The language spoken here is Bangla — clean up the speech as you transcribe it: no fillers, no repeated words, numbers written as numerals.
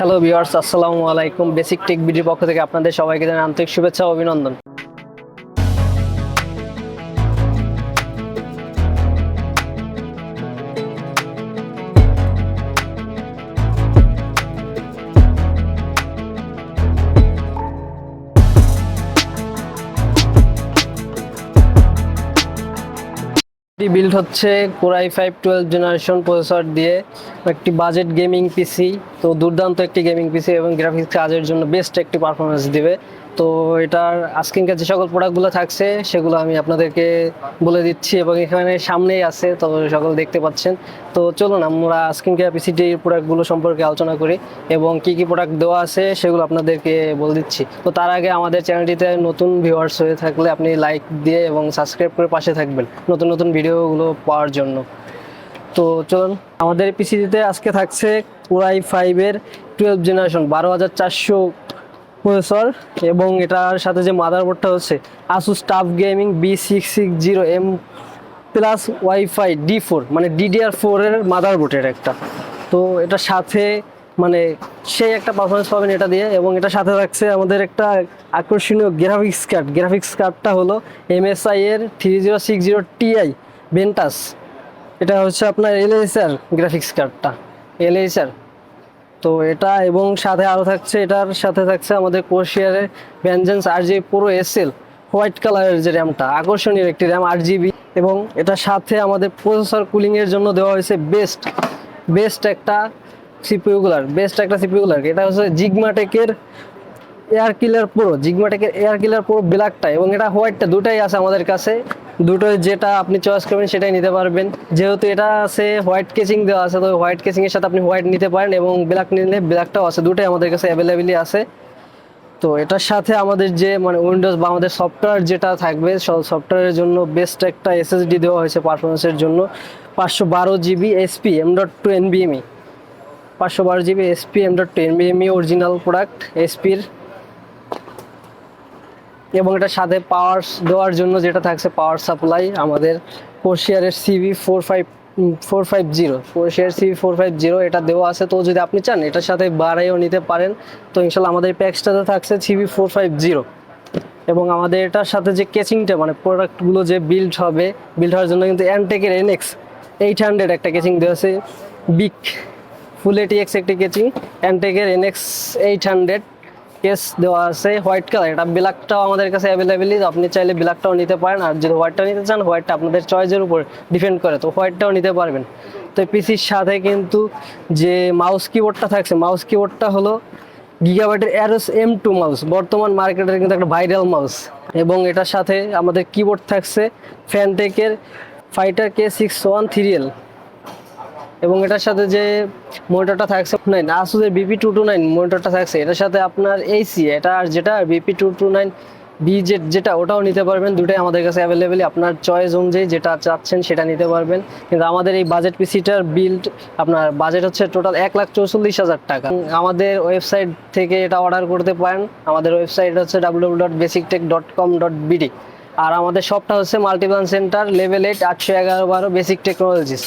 হ্যালো ভিউয়ার্স, আসসালামু আলাইকুম। বেসিক টেক ভিডিওর পক্ষ থেকে আপনাদের সবাইকে জানাই আন্তরিক শুভেচ্ছা ও অভিনন্দন। বিল্ড হচ্ছে Core i5 12 জেনারেশন প্রসেসর দিয়ে একটি বাজেট গেমিং পিসি। তো দুর্দান্ত একটি গেমিং পিসি এবং গ্রাফিক্স কাজের জন্য বেস্ট একটি পারফরমেন্স দিবে। তো এটার আজকের যে সকল প্রোডাক্টগুলো থাকছে সেগুলো আমি আপনাদেরকে বলে দিচ্ছি এবং এখানে সামনেই আছে, তো সকল দেখতে পাচ্ছেন। তো চলুন আমরা আজকের পিসিটির প্রোডাক্টগুলো সম্পর্কে আলোচনা করি এবং কি কি প্রোডাক্ট দেওয়া আছে সেগুলো আপনাদেরকে বলে দিচ্ছি। তো তার আগে আমাদের চ্যানেলটিতে নতুন ভিউয়ার্স হয়ে থাকলে আপনি লাইক দিয়ে এবং সাবস্ক্রাইব করে পাশে থাকবেন নতুন নতুন ভিডিওগুলো পাওয়ার জন্য। তো চলুন, আমাদের পিসিটিতে আজকে থাকছে Core i5 এর 12 জেনারেশন 12400 প্রসেসর এবং এটার সাথে যে মাদারবোর্ডটা হচ্ছে Asus tough gaming B660M plus wifi D4 মানে DDR4 এর মাদারবোর্ড এর একটা। তো এটার সাথে মানে সেই একটা পারফরমেন্স পাবেন এটা দিয়ে, এবং এটার সাথে থাকছে আমাদের একটা আকর্ষণীয় গ্রাফিক্স কার্ডটা হলো MSI এর 3060 Ti ভেন্টাস। এটা হচ্ছে আপনার এলএসআর গ্রাফিক্স কার্ডটা, এলএসআর। তো এটা এবং সাথে আরও থাকছে, এটার সাথে থাকছে আমাদের কোর্সিয়ারের vengeance RG Pro SL white কালারের যে র্যামটা, আকর্ষণীয় একটি র্যাম 8GB। এবং এটার সাথে আমাদের প্রসেসর কুলিংয়ের জন্য দেওয়া হয়েছে বেস্ট একটা সিপিইউ কুলার। এটা হচ্ছে জিগমাটেকের এয়ার কিলার প্রো ব্ল্যাকটা এবং এটা হোয়াইটটা, দুটাই আছে আমাদের কাছে। দুটোই যেটা আপনি চয়েস করবেন সেটাই নিতে পারবেন। যেহেতু এটা আছে হোয়াইট কেচিং দেওয়া আছে, তো হোয়াইট কেচিংয়ের সাথে আপনি হোয়াইট নিতে পারেন এবং ব্ল্যাক নিলে ব্ল্যাকটাও আছে, দুটোই আমাদের কাছে অ্যাভেলেবেলই আছে। তো এটার সাথে আমাদের যে মানে উইন্ডোজ বা আমাদের সফটওয়্যার যেটা থাকবে, সফটওয়্যারের জন্য বেস্ট একটা SSD দেওয়া হয়েছে পারফরমেন্সের জন্য। 512GB SP M.2 NVMe, 512GB SP M.2 NVMe original product এসপির। এবং এটার সাথে পাওয়ার দেওয়ার জন্য যেটা থাকছে পাওয়ার সাপ্লাই আমাদের কোর্সিয়ারের CV450 এটা দেওয়া আছে। তো যদি আপনি চান এটার সাথে বাড়াইও নিতে পারেন। তো ইনশাল্লাহ আমাদের প্যাকেজটাতে থাকছে CV450। এবং আমাদের এটার সাথে যে কেচিংটা মানে প্রোডাক্টগুলো যে বিল্ড হওয়ার জন্য কিন্তু অ্যান্টেকের NX 800 একটা কেচিং দেওয়া আছে, বিগ ফুল ATX একটি কেচিং, অ্যান্টেকের NX 800 কেস দেওয়া আছে হোয়াইট কালার। এটা ব্ল্যাকটাও আমাদের কাছে অ্যাভেলেবেলই, আপনি চাইলে ব্ল্যাকটাও নিতে পারেন, আর যদি হোয়াইটটা নিতে চান হোয়াইটটা আপনাদের চয়েসের উপর ডিপেন্ড করে, তো হোয়াইটটাও নিতে পারবেন। তো পিসির সাথে কিন্তু যে মাউস কিবোর্ডটা থাকছে, মাউস কিবোর্ডটা হলো গিগাবাইটের aorus M2 মাউস, বর্তমান মার্কেটের কিন্তু একটা ভাইরাল মাউস। এবং এটার সাথে আমাদের কিবোর্ড থাকছে ফ্যানটেকের ফাইটার K613 3L। এবং এটার সাথে যে মনিটরটা থাকছে Asus এর BP229 মনিটরটা থাকছে, এটার সাথে আপনার AC এটা আর যেটা BP229 BZ যেটা, ওটাও নিতে পারবেন। দুটোই আমাদের কাছে অ্যাভেলেবেল, আপনার চয়েস অনুযায়ী যেটা চাচ্ছেন সেটা নিতে পারবেন। কিন্তু আমাদের এই বাজেট পিসিটার বিল্ড আপনার বাজেট হচ্ছে টোটাল 1,44,000 টাকা। আমাদের ওয়েবসাইট থেকে এটা অর্ডার করতে পারেন। আমাদের ওয়েবসাইট হচ্ছে www.basictech.com.bd। আর আমাদের শপটা হচ্ছে Multiplan centre level 8 811-12 basic technologies.